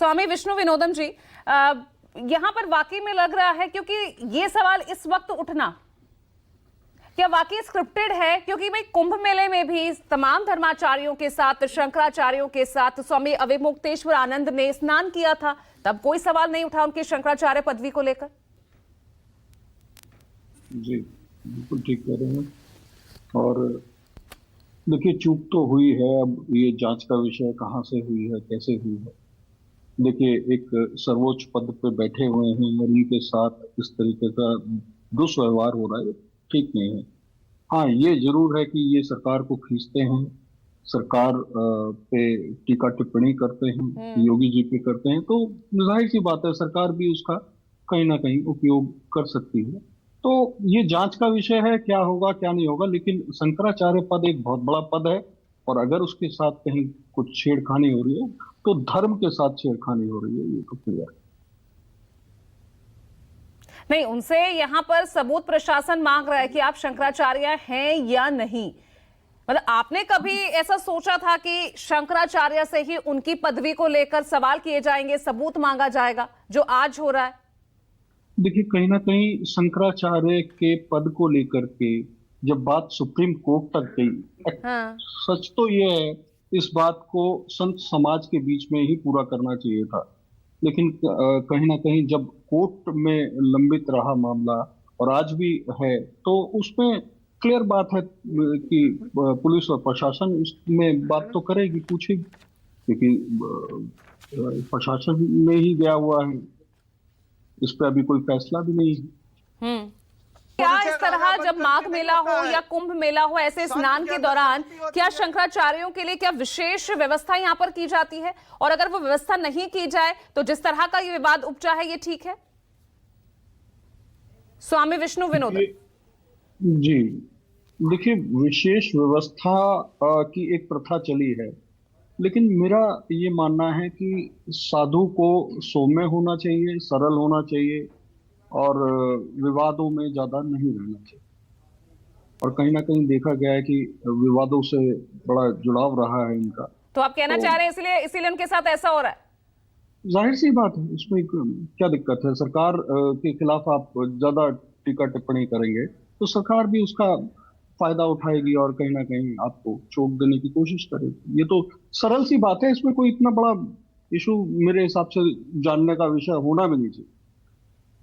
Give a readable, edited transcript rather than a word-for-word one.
स्वामी विष्णु विनोदम जी, यहां पर वाकई में लग रहा है, क्योंकि ये सवाल इस वक्त उठना क्या वाकई स्क्रिप्टेड है? क्योंकि भाई कुंभ मेले में भी तमाम धर्माचार्यों के साथ, शंकराचार्यों के साथ स्वामी अविमुक्तेश्वर आनंद ने स्नान किया था, तब कोई सवाल नहीं उठा उनकी शंकराचार्य पदवी को लेकर। जी बिल्कुल ठीक कह रहे हैं। और देखिए, चूक तो हुई है। अब ये जांच का विषय कहाँ से हुई है, कैसे हुई है। देखिए, एक सर्वोच्च पद पे बैठे हुए हैं और उनके साथ इस तरीके का दुष्व्यवहार हो रहा है, ठीक नहीं है। हाँ, ये जरूर है कि ये सरकार को खींचते हैं, सरकार पे टीका टिप्पणी करते हैं, योगी जी पे करते हैं, तो जाहिर सी बात है सरकार भी उसका कहीं ना कहीं उपयोग कर सकती है। तो ये जांच का विषय है, क्या होगा क्या नहीं होगा। लेकिन शंकराचार्य पद एक बहुत बड़ा पद है, और अगर उसके साथ कहीं कुछ छेड़खानी हो रही है तो धर्म के साथ छेड़खानी हो रही है, ये तो क्लियर है। नहीं, उनसे यहां पर सबूत प्रशासन मांग रहा है कि आप शंकराचार्य हैं या नहीं। मतलब आपने कभी ऐसा सोचा था कि शंकराचार्य से ही उनकी पदवी को लेकर सवाल किए जाएंगे, सबूत मांगा जाएगा, जो आज हो रहा है? देखिए, कहीं ना कहीं शंकराचार्य के पद को लेकर के जब बात सुप्रीम कोर्ट तक गई, हाँ। सच तो ये है, इस बात को संत समाज के बीच में ही पूरा करना चाहिए था। लेकिन कहीं ना कहीं जब कोर्ट में लंबित रहा मामला, और आज भी है, तो उसमें क्लियर बात है कि पुलिस और प्रशासन इसमें बात तो करेगी, पूछेगी, क्योंकि प्रशासन में ही गया हुआ है, इस पे अभी कोई फैसला भी नहीं है। क्या इस तरह जब माघ मेला हो या कुंभ मेला हो, ऐसे स्नान के दौरान क्या शंकराचार्यों के लिए क्या विशेष व्यवस्था यहाँ पर की जाती है? और अगर वो व्यवस्था नहीं की जाए तो जिस तरह का ये विवाद उपजा है, ये ठीक है? स्वामी विष्णु विनोद जी, देखिए, विशेष व्यवस्था की एक प्रथा चली है, लेकिन मेरा ये मानना है कि साधु को सौम्य होना चाहिए, सरल होना चाहिए, और विवादों में ज्यादा नहीं रहना चाहिए। और कहीं ना कहीं देखा गया है कि विवादों से बड़ा जुड़ाव रहा है इनका। तो आप कहना चाह रहे हैं इसलिए इसीलिए उनके साथ ऐसा हो रहा है? जाहिर सी बात है, इसमें क्या दिक्कत है। सरकार के खिलाफ आप ज्यादा टीका टिप्पणी करेंगे तो सरकार भी उसका फायदा उठाएगी और कहीं ना कहीं आपको चोट देने की कोशिश करेगी। ये तो सरल सी बात है, इसमें कोई इतना बड़ा इशू मेरे हिसाब से जानने का विषय होना भी नहीं चाहिए।